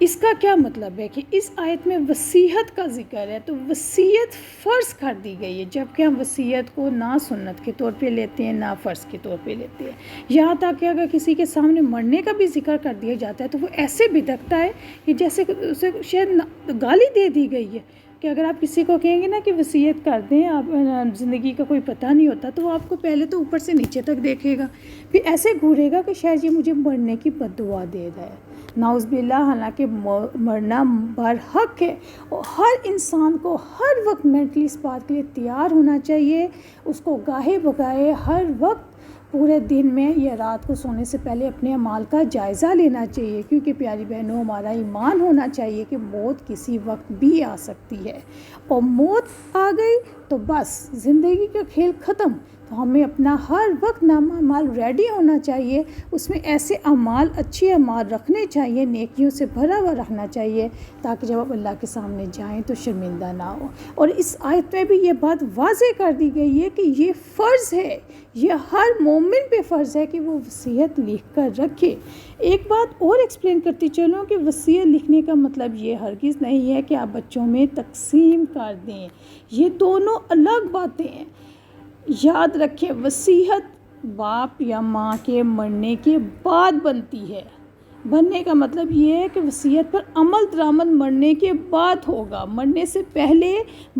اس کا کیا مطلب ہے کہ اس آیت میں وصیت کا ذکر ہے، تو وصیت فرض کر دی گئی ہے، جبکہ ہم وصیت کو نہ سنت کے طور پہ لیتے ہیں نہ فرض کے طور پہ لیتے ہیں۔ یہاں تک کہ اگر کسی کے سامنے مرنے کا بھی ذکر کر دیا جاتا ہے تو وہ ایسے بھٹکتا ہے کہ جیسے اسے شاید گالی دے دی گئی ہے، کہ اگر آپ کسی کو کہیں گے نا کہ وصیت کر دیں، آپ زندگی کا کوئی پتہ نہیں ہوتا، تو وہ آپ کو پہلے تو اوپر سے نیچے تک دیکھے گا، پھر ایسے گھورے گا کہ شاید یہ مجھے مرنے کی بد دعا دے رہا ہے، نعوذ باللہ۔ حالانکہ مرنا برحق ہے، اور ہر انسان کو ہر وقت مینٹلی اس بات کے لیے تیار ہونا چاہیے، اس کو گاہے بگاہے ہر وقت پورے دن میں یا رات کو سونے سے پہلے اپنے اعمال کا جائزہ لینا چاہیے، کیونکہ پیاری بہنوں ہمارا ایمان ہونا چاہیے کہ موت کسی وقت بھی آ سکتی ہے، اور موت آ گئی تو بس زندگی کا کھیل ختم۔ تو ہمیں اپنا ہر وقت نامہ اعمال ریڈی ہونا چاہیے، اس میں ایسے اعمال اچھے اعمال رکھنے چاہیے، نیکیوں سے بھرا ہوا رکھنا چاہیے، تاکہ جب آپ اللہ کے سامنے جائیں تو شرمندہ نہ ہو۔ اور اس آیت میں بھی یہ بات واضح کر دی گئی ہے کہ یہ فرض ہے، یہ ہر مومن پہ فرض ہے کہ وہ وصیت لکھ کر رکھے۔ ایک بات اور ایکسپلین کرتی چلوں کہ وصیت لکھنے کا مطلب یہ ہرگز نہیں ہے کہ آپ بچوں میں تقسیم کر دیں، یہ دونوں الگ باتیں ہیں۔ یاد رکھیں، وصیت باپ یا ماں کے مرنے کے بعد بنتی ہے۔ بننے کا مطلب یہ ہے کہ وصیت پر عمل درآمد مرنے کے بعد ہوگا، مرنے سے پہلے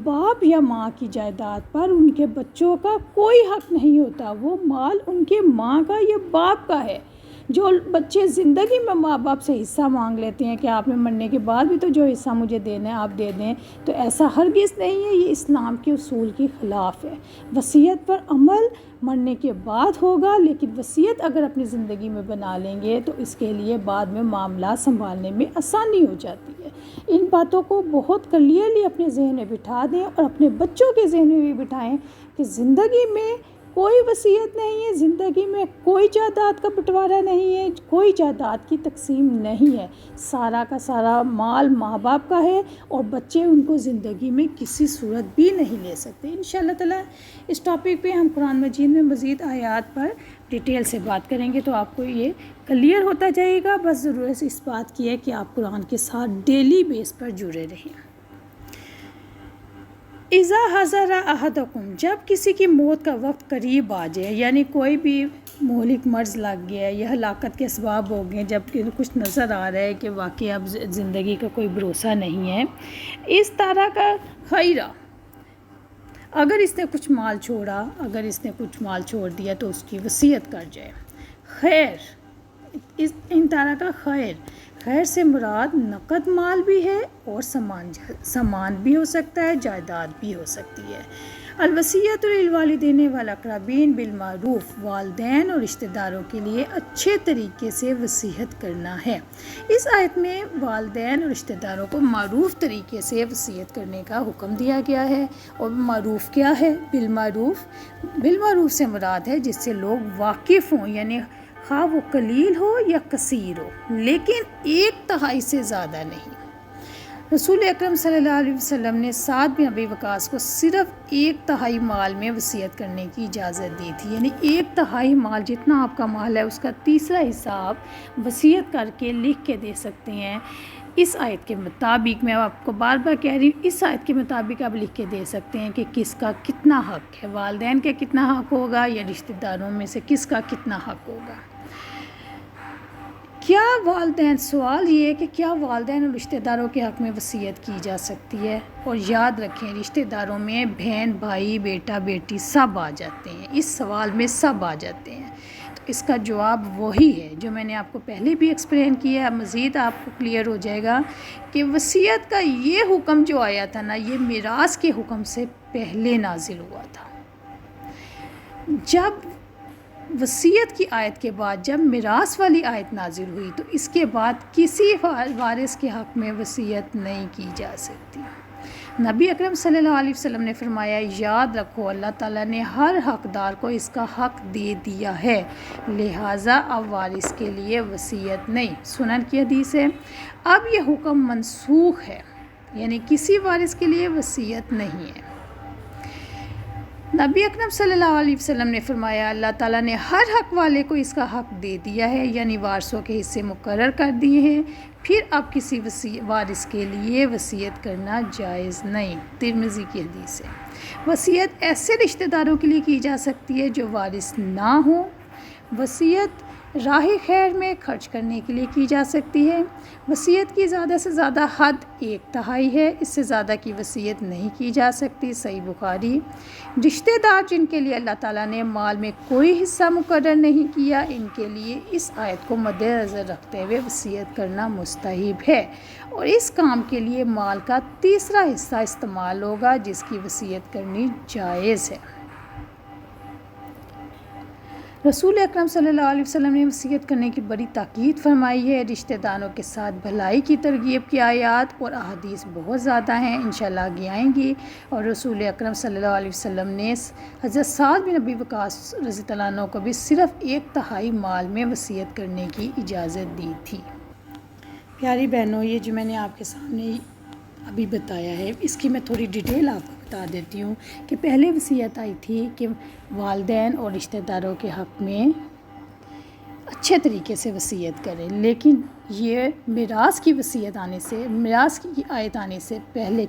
باپ یا ماں کی جائیداد پر ان کے بچوں کا کوئی حق نہیں ہوتا، وہ مال ان کے ماں کا یا باپ کا ہے۔ جو بچے زندگی میں ماں باپ سے حصہ مانگ لیتے ہیں کہ آپ نے مرنے کے بعد بھی تو جو حصہ مجھے دینا ہے آپ دے دیں، تو ایسا ہرگز نہیں ہے، یہ اسلام کے اصول کی خلاف ہے۔ وصیت پر عمل مرنے کے بعد ہوگا، لیکن وصیت اگر اپنی زندگی میں بنا لیں گے تو اس کے لیے بعد میں معاملات سنبھالنے میں آسانی ہو جاتی ہے۔ ان باتوں کو بہت کلیئرلی اپنے ذہن میں بٹھا دیں، اور اپنے بچوں کے ذہن میں بھی بٹھائیں کہ زندگی میں کوئی وصیت نہیں ہے، زندگی میں کوئی جائیداد کا بٹوارا نہیں ہے، کوئی جائیداد کی تقسیم نہیں ہے، سارا کا سارا مال ماں باپ کا ہے، اور بچے ان کو زندگی میں کسی صورت بھی نہیں لے سکتے۔ انشاءاللہ تعالی اس ٹاپک پہ ہم قرآن مجید میں مزید آیات پر ڈیٹیل سے بات کریں گے، تو آپ کو یہ کلیئر ہوتا جائے گا۔ بس ضرورت اس بات کی ہے کہ آپ قرآن کے ساتھ ڈیلی بیس پر جڑے رہیں۔ اذا حضر احدکم، جب کسی کی موت کا وقت قریب آ جائے، یعنی کوئی بھی مہلک مرض لگ گیا ہے یا ہلاکت کے اسباب ہو گئے، جب کہ کچھ نظر آ رہا ہے کہ واقعی اب زندگی کا کوئی بھروسہ نہیں ہے، اس طرح کا خیرہ، اگر اس نے کچھ مال چھوڑا، اگر اس نے کچھ مال چھوڑ دیا تو اس کی وصیت کر جائے۔ خیر، ان طرح کا خیر سے مراد نقد مال بھی ہے اور سامان بھی ہو سکتا ہے، جائیداد بھی ہو سکتی ہے۔ الوصیۃ للوالدین والاقربین بالمعروف، والدین اور رشتہ داروں کے لیے اچھے طریقے سے وصیت کرنا ہے۔ اس آیت میں والدین اور رشتہ داروں کو معروف طریقے سے وصیت کرنے کا حکم دیا گیا ہے، اور معروف کیا ہے؟ بالمعروف سے مراد ہے جس سے لوگ واقف ہوں، یعنی خواہ وہ قلیل ہو یا کثیر ہو، لیکن 1/3 سے زیادہ نہیں۔ رسول اکرم صلی اللہ علیہ وسلم نے سعد بن ابی وقاص کو صرف 1/3 مال میں وصیت کرنے کی اجازت دی تھی، یعنی 1/3 مال جتنا آپ کا مال ہے اس کا تیسرا حصہ آپ وصیت کر کے لکھ کے دے سکتے ہیں۔ اس آیت کے مطابق، میں آپ کو بار بار کہہ رہی ہوں، اس آیت کے مطابق آپ لکھ کے دے سکتے ہیں کہ کس کا کتنا حق ہے، والدین کا کتنا حق ہوگا یا رشتہ داروں میں سے کس کا کتنا حق ہوگا۔ کیا والدین، سوال یہ ہے کہ کیا والدین اور رشتہ داروں کے حق میں وصیت کی جا سکتی ہے؟ اور یاد رکھیں، رشتہ داروں میں بہن بھائی بیٹا بیٹی سب آ جاتے ہیں، اس سوال میں سب آ جاتے ہیں، تو اس کا جواب وہی ہے جو میں نے آپ کو پہلے بھی ایکسپلین کیا ہے، مزید آپ کو کلیئر ہو جائے گا کہ وصیت کا یہ حکم جو آیا تھا نا، یہ میراث کے حکم سے پہلے نازل ہوا تھا۔ جب وصیت کی آیت کے بعد جب میراث والی آیت نازل ہوئی تو اس کے بعد کسی وارث کے حق میں وصیت نہیں کی جا سکتی۔ نبی اکرم صلی اللہ علیہ وسلم نے فرمایا، یاد رکھو اللہ تعالیٰ نے ہر حقدار کو اس کا حق دے دیا ہے، لہٰذا اب وارث کے لیے وصیت نہیں۔ سنن کی حدیث ہے، اب یہ حکم منسوخ ہے، یعنی کسی وارث کے لیے وصیت نہیں ہے۔ نبی اکرم صلی اللہ علیہ وسلم نے فرمایا اللہ تعالیٰ نے ہر حق والے کو اس کا حق دے دیا ہے، یعنی وارثوں کے حصے مقرر کر دیے ہیں، پھر اب کسی وارث کے لیے وصیت کرنا جائز نہیں۔ ترمذی کی حدیث ہے۔ وصیت ایسے رشتہ داروں کے لیے کی جا سکتی ہے جو وارث نہ ہوں۔ وصیت راہ خیر میں خرچ کرنے کے لیے کی جا سکتی ہے۔ وصیت کی زیادہ سے زیادہ حد 1/3 ہے، اس سے زیادہ کی وصیت نہیں کی جا سکتی۔ صحیح بخاری۔ رشتہ دار جن کے لیے اللہ تعالیٰ نے مال میں کوئی حصہ مقرر نہیں کیا، ان کے لیے اس آیت کو مد نظر رکھتے ہوئے وصیت کرنا مستحب ہے، اور اس کام کے لیے مال کا تیسرا حصہ استعمال ہوگا جس کی وصیت کرنی جائز ہے۔ رسول اکرم صلی اللہ علیہ وسلم نے وصیت کرنے کی بڑی تاکید فرمائی ہے۔ رشتہ داروں کے ساتھ بھلائی کی ترغیب کی آیات اور احادیث بہت زیادہ ہیں، انشاءاللہ آگے آئیں گی۔ اور رسول اکرم صلی اللہ علیہ وسلم نے حضرت سعد بن ابی وقاص رضی اللہ عنہ کو بھی صرف 1/3 مال میں وصیت کرنے کی اجازت دی تھی۔ پیاری بہنوں، یہ جو میں نے آپ کے سامنے ابھی بتایا ہے، اس کی میں تھوڑی ڈیٹیل آپ کو بتا دیتی ہوں کہ پہلے وصیت آئی تھی کہ والدین اور رشتہ داروں کے حق میں اچھے طریقے سے وصیت کریں، لیکن یہ میراث کی وصیت آنے سے، میراث کی آیت آنے سے پہلے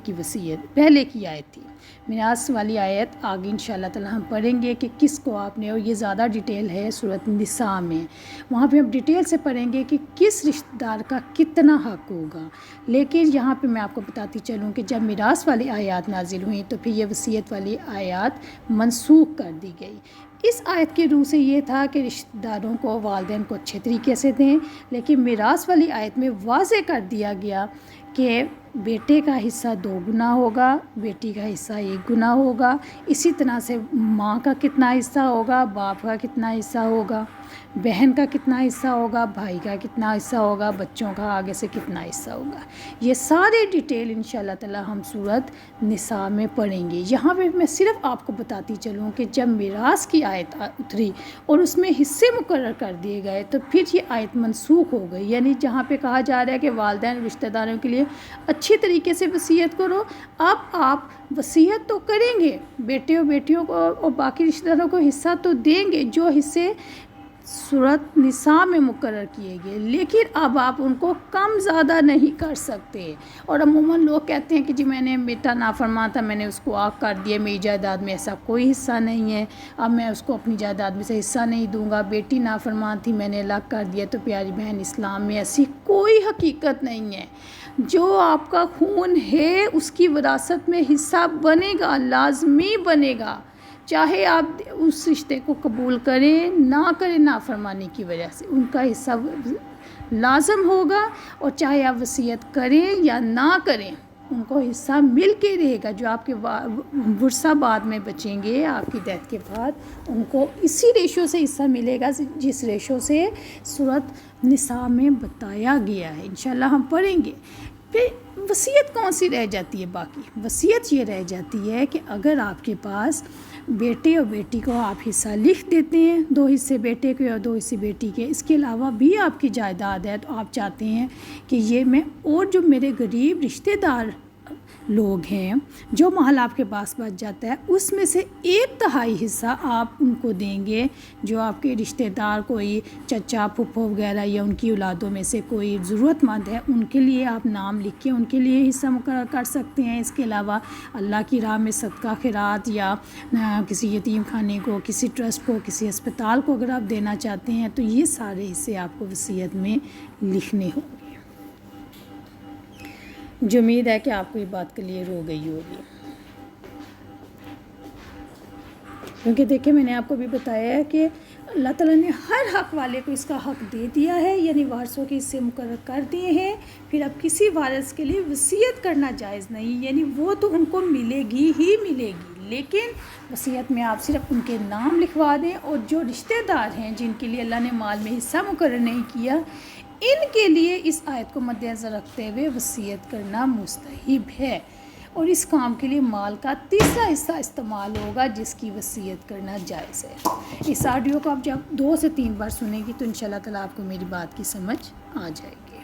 کی آیت تھی۔ میراث والی آیت آگے انشاءاللہ تعالی ہم پڑھیں گے کہ کس کو آپ نے، اور یہ زیادہ ڈیٹیل ہے سورۃ النساء میں، وہاں پہ ہم ڈیٹیل سے پڑھیں گے کہ کس رشتہ دار کا کتنا حق ہوگا۔ لیکن یہاں پہ میں آپ کو بتاتی چلوں کہ جب میراث والی آیات نازل ہوئیں تو پھر یہ وصیت والی آیات منسوخ کر دی گئی۔ اس آیت کے روح سے یہ تھا کہ رشتہ داروں کو، والدین کو اچھے طریقے سے دیں، لیکن میراث والی آیت میں واضح کر دیا گیا کہ بیٹے کا حصہ 2 گنا ہوگا، بیٹی کا حصہ 1 گنا ہوگا، اسی طرح سے ماں کا کتنا حصہ ہوگا، باپ کا کتنا حصہ ہوگا، بہن کا کتنا حصہ ہوگا، بھائی کا کتنا حصہ ہوگا، بچوں کا آگے سے کتنا حصہ ہوگا۔ یہ سارے ڈیٹیل انشاءاللہ تعالی ہم سورۃ نساء میں پڑھیں گے۔ یہاں پہ میں صرف آپ کو بتاتی چلوں کہ جب میراث کی آیت اتری اور اس میں حصے مقرر کر دیے گئے تو پھر یہ آیت منسوخ ہو گئی، یعنی جہاں پہ کہا جا رہا ہے کہ والدین اور رشتہ داروں کے لیے اچھی طریقے سے وصیت کرو، اب آپ وصیت تو کریں گے، بیٹے اور بیٹیوں کو اور باقی رشتہ داروں کو حصہ تو دیں گے جو حصے سورۃ نساء میں مقرر کیے گئے، لیکن اب آپ ان کو کم زیادہ نہیں کر سکتے۔ اور عموماً لوگ کہتے ہیں کہ جی میں نے بیٹا نافرمان تھا، میں نے اس کو آگ کر دیا، میری جائیداد میں ایسا کوئی حصہ نہیں ہے، اب میں اس کو اپنی جائیداد میں سے حصہ نہیں دوں گا۔ بیٹی نافرمان تھی، میں نے الگ کر دیا۔ تو پیاری بہن، اسلام میں ایسی کوئی حقیقت نہیں ہے۔ جو آپ کا خون ہے اس کی وراثت میں حصہ بنے گا، لازمی بنے گا، چاہے آپ اس رشتے کو قبول کریں نہ کریں، نافرمانی کی وجہ سے ان کا حصہ لازم ہوگا، اور چاہے آپ وصیت کریں یا نہ کریں ان کو حصہ مل کے رہے گا۔ جو آپ کے ورثہ بعد میں بچیں گے آپ کی ڈیتھ کے بعد، ان کو اسی ریشو سے حصہ ملے گا جس ریشو سے سورۃ نساء میں بتایا گیا ہے۔ انشاءاللہ ہم پڑھیں گے۔ پھر وصیت کون سی رہ جاتی ہے باقی؟ وصیت یہ رہ جاتی ہے کہ اگر آپ کے پاس بیٹے اور بیٹی کو آپ حصہ لکھ دیتے ہیں، 2 حصے بیٹے کے اور 2 حصے بیٹی کے، اس کے علاوہ بھی آپ کی جائیداد ہے، تو آپ چاہتے ہیں کہ یہ میں، اور جو میرے غریب رشتہ دار لوگ ہیں جو مال آپ کے پاس بچ جاتا ہے اس میں سے 1/3 حصہ آپ ان کو دیں گے، جو آپ کے رشتہ دار کوئی چچا پھپھو وغیرہ یا ان کی اولادوں میں سے کوئی ضرورت مند ہے، ان کے لیے آپ نام لکھ کے ان کے لیے حصہ مقرر کر سکتے ہیں۔ اس کے علاوہ اللہ کی راہ میں صدقہ خیرات یا کسی یتیم خانے کو، کسی ٹرسٹ کو، کسی ہسپتال کو اگر آپ دینا چاہتے ہیں تو یہ سارے حصے آپ کو وصیت میں لکھنے ہوں گے۔ مجھے امید ہے کہ آپ کو یہ بات کلیئر ہو گئی ہوگی، کیونکہ دیکھیں میں نے آپ کو بھی بتایا ہے کہ اللہ تعالیٰ نے ہر حق والے کو اس کا حق دے دیا ہے، یعنی وارثوں کے حصے مقرر کر دیے ہیں۔ پھر اب کسی وارث کے لیے وصیت کرنا جائز نہیں، یعنی وہ تو ان کو ملے گی ہی ملے گی، لیکن وصیت میں آپ صرف ان کے نام لکھوا دیں، اور جو رشتہ دار ہیں جن کے لیے اللہ نے مال میں حصہ مقرر نہیں کیا، ان کے لیے اس آیت کو مد نظر رکھتے ہوئے وصیت کرنا مستحب ہے، اور اس کام کے لیے مال کا تیسرا حصہ استعمال ہوگا جس کی وصیت کرنا جائز ہے۔ اس آڈیو کو آپ جب 2 سے 3 بار سنیں گی تو انشاءاللہ تعالیٰ آپ کو میری بات کی سمجھ آ جائے گی۔